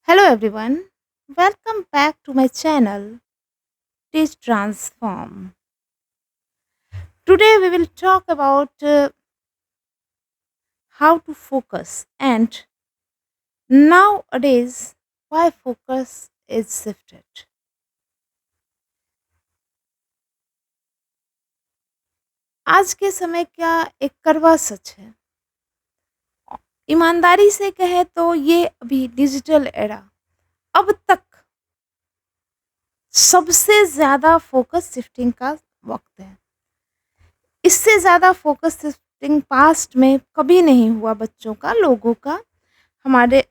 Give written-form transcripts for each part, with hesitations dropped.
Hello everyone, welcome back to my channel Teach Transform. Today we will talk about how to focus and nowadays why focus is shifted. आज के समय का एक कड़वा सच है। ईमानदारी से कहे तो ये अभी डिजिटल एरा अब तक सबसे ज़्यादा फोकस शिफ्टिंग का वक्त है। इससे ज़्यादा फ़ोकस शिफ्टिंग पास्ट में कभी नहीं हुआ बच्चों का, लोगों का, हमारे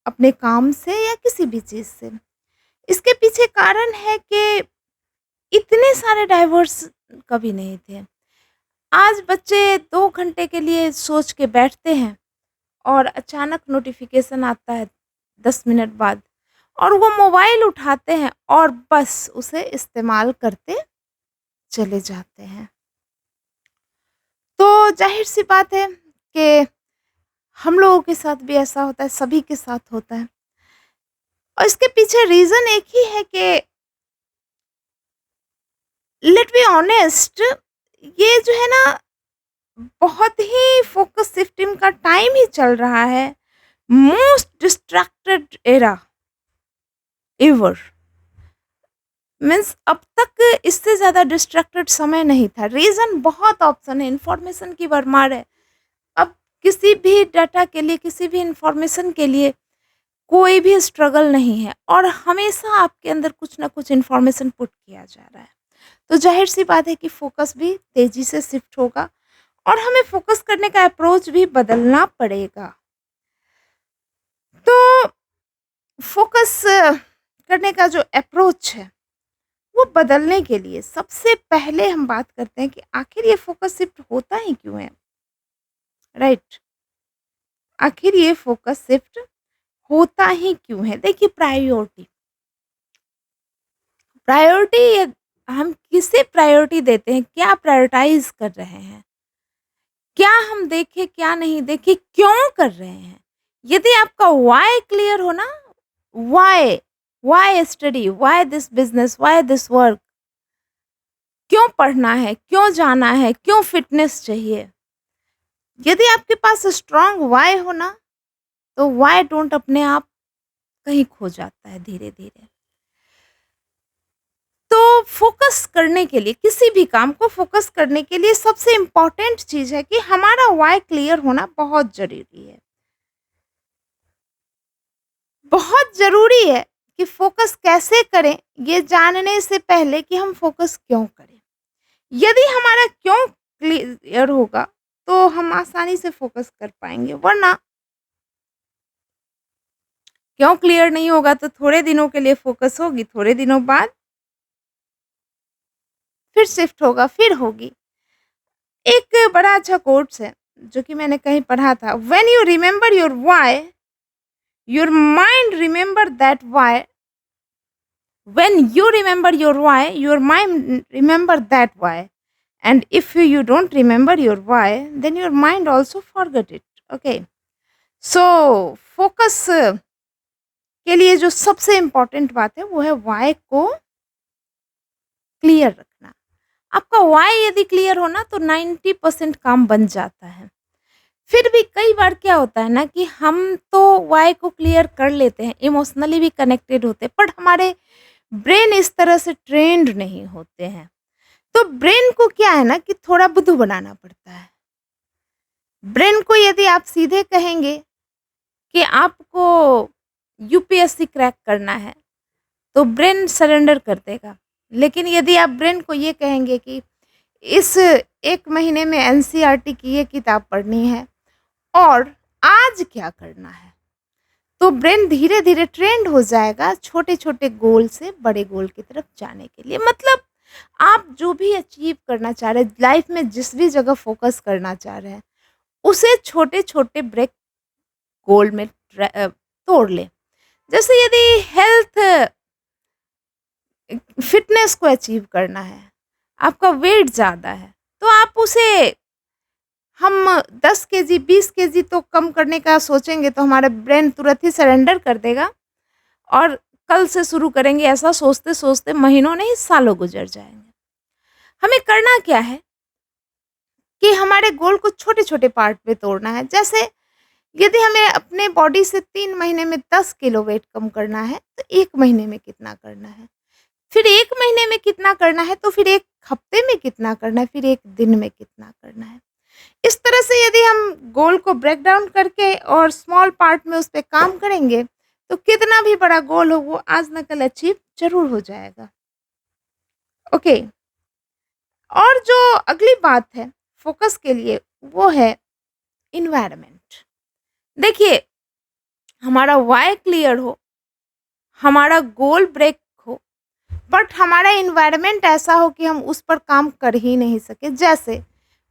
अपने काम से या किसी भी चीज़ से। इसके पीछे कारण है कि इतने सारे डाइवर्स कभी नहीं थे। आज बच्चे 2 घंटे के लिए सोच के बैठते हैं और अचानक नोटिफ़िकेशन आता है 10 मिनट बाद और वो मोबाइल उठाते हैं और बस उसे इस्तेमाल करते चले जाते हैं। तो ज़ाहिर-सी बात है कि हम लोगों के साथ भी ऐसा होता है, सभी के साथ होता है। और इसके पीछे रीज़न एक ही है कि लेट बी ऑनेस्ट, ये जो है ना बहुत ही फ़ोकस शिफ्टिंग का टाइम ही चल रहा है। Most distracted era ever. Means अब तक इससे ज़्यादा डिस्ट्रैक्टेड समय नहीं था। रीज़न बहुत ऑप्शन है, इन्फॉर्मेशन की भरमार है। अब किसी भी डाटा के लिए, किसी भी इन्फॉर्मेशन के लिए कोई भी स्ट्रगल नहीं है और हमेशा आपके अंदर कुछ ना कुछ इन्फॉर्मेशन पुट किया जा रहा है। तो ज़ाहिर-सी बात है कि फ़ोकस भी तेज़ी से शिफ्ट होगा और हमें फ़ोकस करने का अप्रोच भी बदलना पड़ेगा। तो फ़ोकस करने का जो अप्रोच है, वो बदलने के लिए सबसे पहले हम बात करते हैं कि आखिर ये फ़ोकस शिफ्ट होता ही क्यों है? राइट? आखिर ये फ़ोकस शिफ्ट होता ही क्यों है? देखिए, प्रायोरिटी प्रायोरिटी हम किसे प्रायोरिटी देते हैं? क्या प्रायोरिटाइज़ कर रहे हैं? क्या हम देखें, क्या नहीं देखें, क्यों कर रहे हैं? यदि आपका व्हाय क्लियर हो ना, why, why study, why this business, why this work, क्यों पढ़ना है, क्यों जाना है, क्यों फिटनेस चाहिए? यदि आपके पास स्ट्रॉन्ग व्हाय हो ना, तो व्हाय डोंट अपने आप कहीं खो जाता है धीरे-धीरे। तो फ़ोकस करने के लिए, किसी भी काम को फ़ोकस करने के लिए सबसे इम्पोर्टेंट चीज़ है कि हमारा व्हाय क्लियर होना बहुत ज़रूरी है। बहुत ज़रूरी है कि फ़ोकस कैसे करें, ये जानने से पहले कि हम फ़ोकस क्यों करें। यदि हमारा क्यों क्लियर होगा, तो हम आसानी से फ़ोकस कर पाएँगे, वरना क्यों क्लियर नहीं होगा तो थोड़े दिनों के लिए फ़ोकस होगी, थोड़े दिनों बाद फिर शिफ्ट होगा, फिर होगी। एक बड़ा अच्छा कोट्स है, जो कि मैंने कहीं पढ़ा था, when you remember your why, your mind remember that why, when you remember your why, your mind remember that why, and if you don't remember your why, then your mind also forget it. Okay, so focus के लिए जो सबसे important बात है वो है Y को clear रखना। आपका वाई यदि क्लियर हो ना तो 90% काम बन जाता है। फिर भी कई बार क्या होता है ना कि हम तो वाई को क्लियर कर लेते हैं, इमोशनली भी कनेक्टेड होते हैं, बट हमारे ब्रेन इस तरह से ट्रेंड नहीं होते हैं। तो ब्रेन को क्या है ना कि थोड़ा बुद्धू बनाना पड़ता है। ब्रेन को यदि आप सीधे कहेंगे कि आपको यूपीएससी क्रैक करना है, तो ब्रेन सरेंडर कर देगा। लेकिन यदि आप ब्रेन को ये कहेंगे कि इस 1 महीने में एनसीईआरटी की ये किताब पढ़नी है और आज क्या करना है, तो ब्रेन धीरे-धीरे ट्रेंड हो जाएगा छोटे-छोटे गोल से बड़े गोल की तरफ जाने के लिए। मतलब आप जो भी अचीव करना चाह रहे हैं, लाइफ में जिस भी जगह फ़ोकस करना चाह रहे हैं, उसे छोटे-छोटे ब्रेक गोल में तोड़ लें। जैसे यदि हेल्थ फिटनेस को अचीव करना है, आपका वेट ज़्यादा है, तो आप उसे हम 10 केजी, 20 केजी तो कम करने का सोचेंगे तो हमारा ब्रेन तुरंत ही सरेंडर कर देगा और कल से शुरू करेंगे, ऐसा सोचते-सोचते महीनों नहीं सालों गुज़र जाएँगे। हमें करना क्या है कि हमारे गोल को छोटे-छोटे पार्ट में तोड़ना है। जैसे यदि हमें अपने बॉडी से 3 महीने में 10 किलो वेट कम करना है, तो 1 महीने में कितना करना है? फिर 1 महीने में कितना करना है, तो फिर 1 हफ्ते में कितना करना है, फिर 1 दिन में कितना करना है। इस तरह से यदि हम गोल को ब्रेक डाउन करके और स्मॉल पार्ट में उस पे काम करेंगे, तो कितना भी बड़ा गोल हो वो आज ना कल अचीव ज़रूर हो जाएगा। ओके, और जो अगली बात है फ़ोकस के लिए वो है एनवायरनमेंट। देखिए, हमारा व्हाय क्लियर हो, हमारा गोल ब्रेक हो, बट हमारा एनवायरनमेंट ऐसा हो कि हम उस पर काम कर ही नहीं सके। जैसे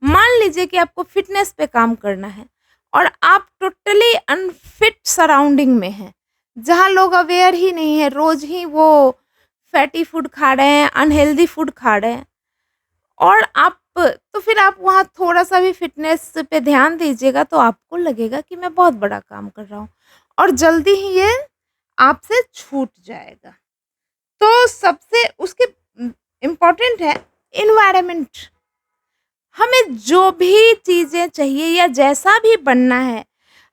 मान लीजिए कि आपको फिटनेस पे काम करना है और आप टोटली अनफिट सराउंडिंग में हैं, जहाँ लोग अवेयर ही नहीं है, रोज ही वो फैटी फूड खा रहे हैं, अनहेल्दी फूड खा रहे हैं, और आप तो फिर आप वहाँ थोड़ा-सा भी फ़िटनेस पे ध्यान दीजिएगा तो आपको लगेगा कि मैं बहुत बड़ा काम कर रहा हूँ और जल्दी ही ये आपसे छूट जाएगा। तो सबसे उसके इम्पोर्टेंट है एनवायरनमेंट। हमें जो भी चीज़ें चाहिए या जैसा भी बनना है,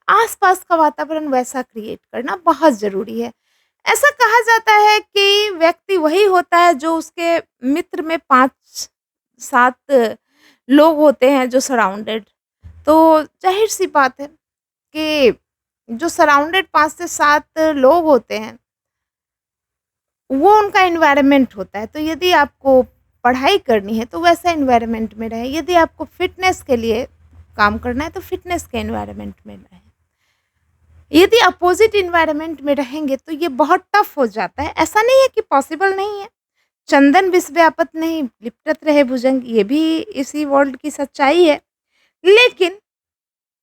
आस-पास का वातावरण वैसा क्रिएट करना बहुत ज़रूरी है। ऐसा कहा जाता है कि व्यक्ति वही होता है जो उसके मित्र में 5-7 लोग होते हैं जो सराउंडेड। तो ज़ाहिर-सी बात है कि जो सराउंडेड 5 से 7 लोग होते हैं, वो उनका एनवायरनमेंट होता है। तो यदि आपको पढ़ाई करनी है तो वैसा एनवायरनमेंट में रहें, यदि आपको फ़िटनेस के लिए काम करना है तो फ़िटनेस के एनवायरनमेंट में रहें। यदि अपोज़िट एनवायरनमेंट में रहेंगे तो ये बहुत टफ़ हो जाता है। ऐसा नहीं है कि पॉसिबल नहीं है, चंदन विष व्यापत नहीं, लिपटत रहे भुजंग, ये भी इसी वर्ल्ड की सच्चाई है। लेकिन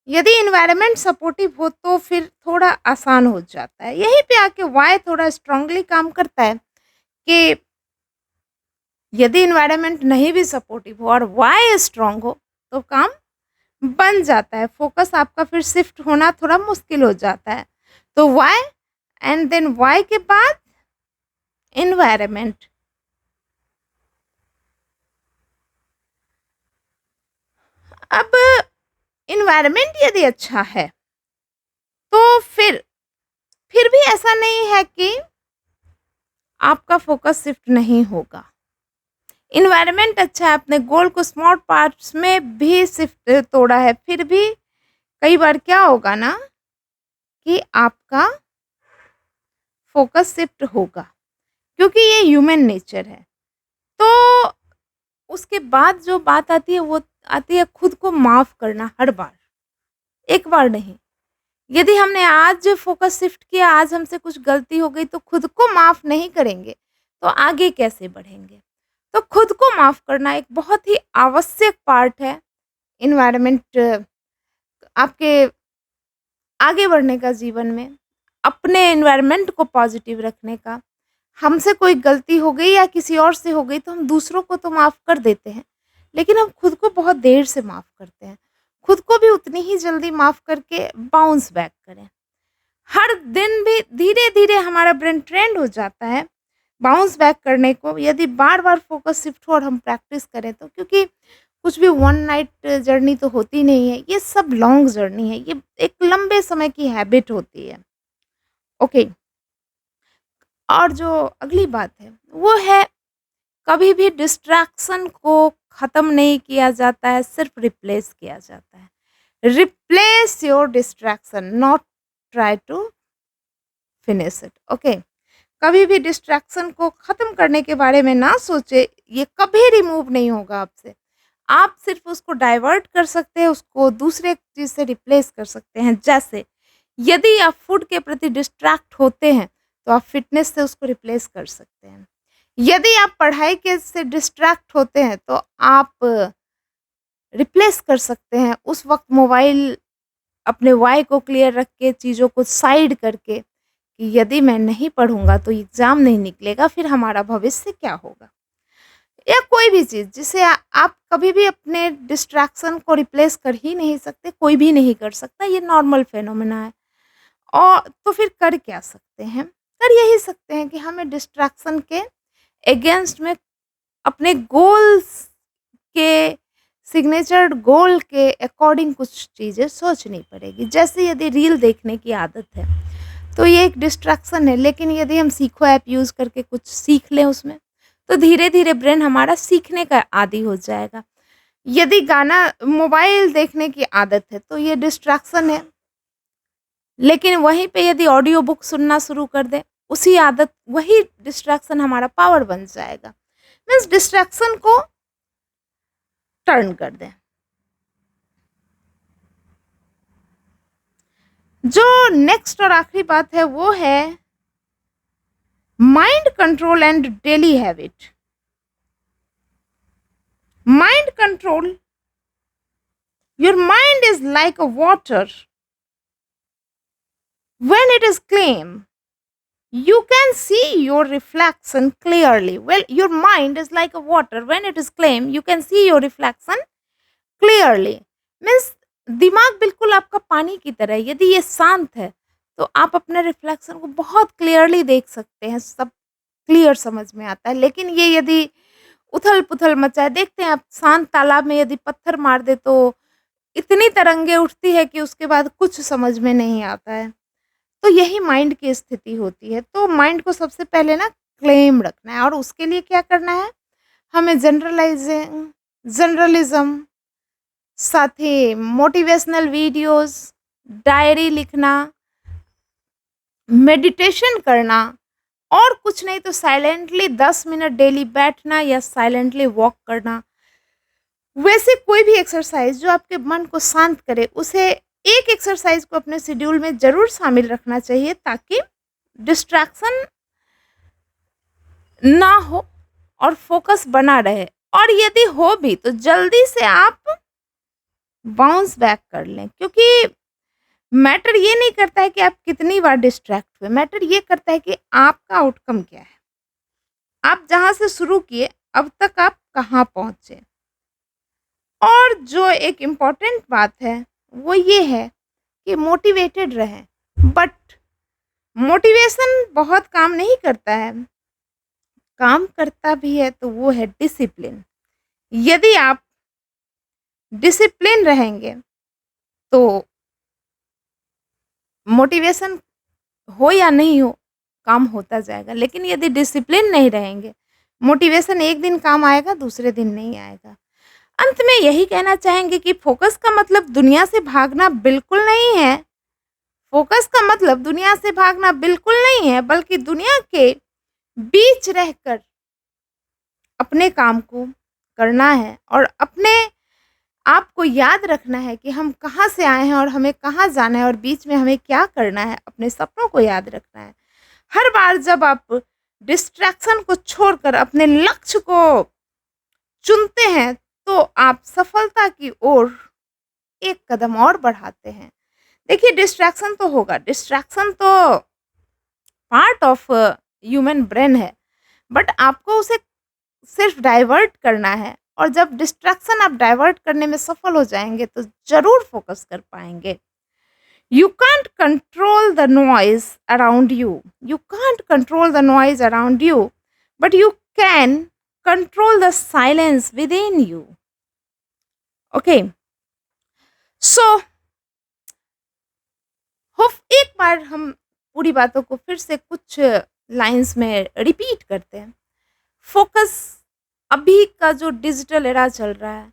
यदि एनवायरनमेंट सपोर्टिव हो तो फिर थोड़ा आसान हो जाता है। यहीं पे आके व्हाय थोड़ा स्ट्रांगली काम करता है कि यदि एनवायरनमेंट नहीं भी सपोर्टिव हो और व्हाय स्ट्रांग हो तो काम बन जाता है। फ़ोकस आपका फिर शिफ्ट होना थोड़ा मुश्किल हो जाता है। तो व्हाय एंड देन व्हाय के बाद एनवायरनमेंट। अब एनवायरनमेंट यदि अच्छा है तो फिर भी ऐसा नहीं है कि आपका फ़ोकस शिफ्ट नहीं होगा। एनवायरनमेंट अच्छा है, अपने गोल को स्मॉल पार्ट्स में भी शिफ्ट तोड़ा है, फिर भी कई बार क्या होगा ना कि आपका फ़ोकस शिफ्ट होगा, क्योंकि ये ह्यूमन नेचर है। तो उसके बाद जो बात आती है वो आती है खुद को माफ़ करना हर बार, एक बार नहीं। यदि हमने आज फ़ोकस शिफ्ट किया, आज हमसे कुछ गलती हो गई तो खुद को माफ़ नहीं करेंगे, तो आगे कैसे बढ़ेंगे? तो खुद को माफ़ करना एक बहुत ही आवश्यक पार्ट है एनवायरनमेंट आपके आगे बढ़ने का जीवन में, अपने एनवायरनमेंट को पॉज़िटिव रखने का। हमसे कोई गलती हो गई या किसी और से हो गई तो हम दूसरों को तो माफ़ कर देते हैं, लेकिन हम खुद को बहुत देर से माफ़ करते हैं। खुद को भी उतनी ही जल्दी माफ़ करके बाउंस बैक करें। हर दिन भी धीरे-धीरे हमारा ब्रेन ट्रेंड हो जाता है बाउंस बैक करने को, यदि बार-बार फ़ोकस शिफ्ट हो और हम प्रैक्टिस करें तो, क्योंकि कुछ भी वन नाइट जर्नी तो होती नहीं है, ये सब लॉन्ग जर्नी है, ये एक लंबे समय की हैबिट होती है। ओके, और जो अगली बात है वो है कभी भी डिस्ट्रैक्शन को ख़त्म नहीं किया जाता है, सिर्फ़ रिप्लेस किया जाता है। Replace your distraction, not try to finish it. Okay, कभी भी डिस्ट्रैक्शन को ख़त्म करने के बारे में ना सोचे, ये कभी रिमूव नहीं होगा आपसे। आप सिर्फ़ उसको डाइवर्ट कर सकते हैं, उसको दूसरे चीज़ से रिप्लेस कर सकते हैं। जैसे यदि आप फूड के प्रति डिस्ट्रैक्ट होते हैं, तो आप फ़िटनेस से उसको रिप्लेस कर सकते हैं। यदि आप पढ़ाई के से डिस्ट्रैक्ट होते हैं, तो आप रिप्लेस कर सकते हैं उस वक़्त मोबाइल अपने व्हाय को क्लियर रख के, चीज़ों को साइड करके कि यदि मैं नहीं पढ़ूँगा तो एग्ज़ाम नहीं निकलेगा, फिर हमारा भविष्य क्या होगा? या कोई भी चीज़ जिसे आप कभी भी अपने डिस्ट्रैक्शन को रिप्लेस कर ही नहीं सकते, कोई भी नहीं कर सकता, ये नॉर्मल फिनोमेना है। और तो फिर कर क्या सकते हैं? कर यही सकते हैं कि हमें डिस्ट्रैक्शन के अगेंस्ट में अपने गोल्स के सिग्नेचर गोल के अकॉर्डिंग कुछ चीज़ें सोचनी पड़ेगी। जैसे यदि रील देखने की आदत है, तो ये एक डिस्ट्रैक्शन है, लेकिन यदि हम सीखो ऐप यूज़ करके कुछ सीख लें उसमें, तो धीरे-धीरे ब्रेन हमारा सीखने का आदी हो जाएगा। यदि गाना मोबाइल देखने की आदत है, तो ये डिस्ट्रैक्शन है, लेकिन वहीं पे यदि ऑडियो बुक सुनना शुरू कर दें, उसी आदत वही डिस्ट्रैक्शन हमारा पावर बन जाएगा। मीन्स डिस्ट्रैक्शन को टर्न कर दें। जो नेक्स्ट और आखिरी बात है वो है mind control and daily habit. Mind control, your mind is like a water. When it is clean, you can see your reflection clearly. Well, your mind is like a water. When it is clean, you can see your reflection clearly. Means दिमाग बिल्कुल आपका पानी की तरह है। यदि ये शांत है, तो आप अपने रिफ्लेक्शन को बहुत क्लियरली देख सकते हैं, सब क्लियर समझ में आता है। लेकिन ये यदि उथल-पुथल मचा है, देखते हैं आप शांत तालाब में यदि पत्थर मार दे तो इतनी तरंगे उठती है कि उसके बाद कुछ समझ में नहीं आता है। तो यही माइंड की स्थिति होती है। तो माइंड को सबसे पहले ना क्लेम रखना है, और उसके लिए क्या करना है, हमें जर्नलिज्म, साथ ही मोटिवेशनल वीडियोस, डायरी लिखना, मेडिटेशन करना, और कुछ नहीं तो साइलेंटली 10 मिनट डेली बैठना या साइलेंटली वॉक करना। वैसे कोई भी एक्सरसाइज जो आपके मन को शांत करे, उसे एक एक्सरसाइज को अपने शेड्यूल में ज़रूर शामिल रखना चाहिए, ताकि डिस्ट्रैक्शन ना हो और फोकस बना रहे। और यदि हो भी तो जल्दी से आप बाउंस बैक कर लें, क्योंकि मैटर ये नहीं करता है कि आप कितनी बार डिस्ट्रैक्ट हुए, मैटर ये करता है कि आपका आउटकम क्या है। आप जहाँ से शुरू किए अब तक आप कहाँ पहुँचे। और जो एक इम्पॉर्टेंट बात है वो ये है कि मोटिवेटेड रहें, बट मोटिवेशन बहुत काम नहीं करता है। काम करता भी है तो वो है डिसिप्लिन। यदि आप डिसिप्लिन रहेंगे तो मोटिवेशन हो या नहीं हो, काम होता जाएगा। लेकिन यदि डिसिप्लिन नहीं रहेंगे, मोटिवेशन एक दिन काम आएगा, दूसरे दिन नहीं आएगा। अंत में यही कहना चाहेंगे कि फोकस का मतलब दुनिया से भागना बिल्कुल नहीं है। फोकस का मतलब दुनिया से भागना बिल्कुल नहीं है, बल्कि दुनिया के बीच रहकर अपने काम को करना है, और अपने आप को याद रखना है कि हम कहाँ से आए हैं और हमें कहाँ जाना है, और बीच में हमें क्या करना है। अपने सपनों को याद रखना है। हर बार जब आप डिस्ट्रैक्शन को छोड़कर अपने लक्ष्य को चुनते हैं, तो आप सफलता की ओर एक कदम और बढ़ाते हैं। देखिए, डिस्ट्रैक्शन तो होगा, डिस्ट्रैक्शन तो पार्ट ऑफ ह्यूमन ब्रेन है, बट आपको उसे सिर्फ डाइवर्ट करना है। और जब डिस्ट्रैक्शन आप डाइवर्ट करने में सफल हो जाएंगे, तो ज़रूर फोकस कर पाएंगे। You can't control the noise around you, you can't control the noise around you, but you can control the silence within you. Okay, so एक बार हम पूरी बातों को फिर से कुछ लाइंस में रिपीट करते हैं। फोकस अभी का जो डिजिटल एरा चल रहा है,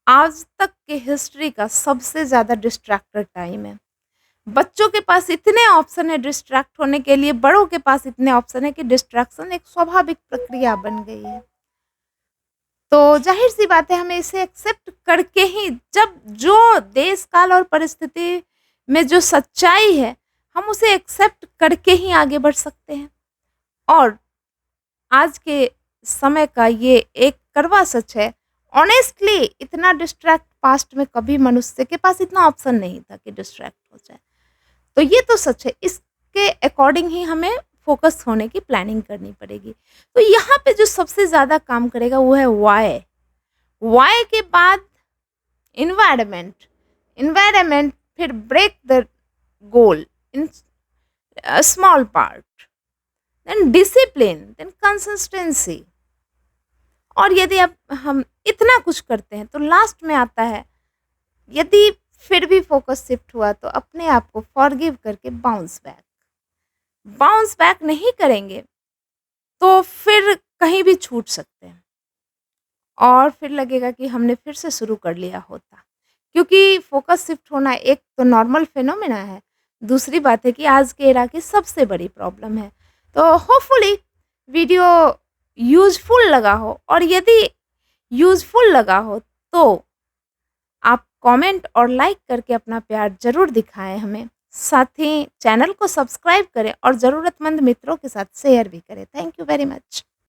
आज तक के हिस्ट्री का सबसे ज़्यादा डिस्ट्रैक्टेड टाइम है। बच्चों के पास इतने ऑप्शन है डिस्ट्रैक्ट होने के लिए, बड़ों के पास इतने ऑप्शन है कि डिस्ट्रैक्शन एक स्वाभाविक प्रक्रिया बन गई है। तो जाहिर सी बात है, हमें इसे एक्सेप्ट करके ही, जब जो देश काल और परिस्थिति में जो सच्चाई है, हम उसे एक्सेप्ट करके ही आगे बढ़ सकते हैं। और आज के समय का ये एक कड़वा सच है, ऑनेस्टली इतना डिस्ट्रैक्ट पास्ट में कभी मनुष्य के पास इतना ऑप्शन नहीं था कि डिस्ट्रैक्ट हो जाए। तो ये तो सच है, इसके अकॉर्डिंग ही हमें फोकस होने की प्लानिंग करनी पड़ेगी। तो यहाँ पे जो सबसे ज़्यादा काम करेगा वो है वाई। वाई के बाद इन्वायरमेंट, फिर break the goal in small part, then discipline, then consistency. और यदि अब हम इतना कुछ करते हैं तो लास्ट में आता है, यदि फिर भी फोकस शिफ्ट हुआ तो अपने आप को फॉरगिव करके बाउंस बैक। बाउंस बैक नहीं करेंगे तो फिर कहीं भी छूट सकते हैं और फिर लगेगा कि हमने फिर से शुरू कर लिया होता। क्योंकि फ़ोकस शिफ्ट होना एक तो नॉर्मल फिनोमेना है, दूसरी बात है कि आज के एरा की सबसे बड़ी प्रॉब्लम है। तो होपफुली वीडियो यूज़फुल लगा हो, और यदि यूज़फुल लगा हो तो आप कमेंट और लाइक करके अपना प्यार ज़रूर दिखाएँ हमें। साथ ही चैनल को सब्सक्राइब करें और ज़रूरतमंद मित्रों के साथ शेयर भी करें। Thank you very much.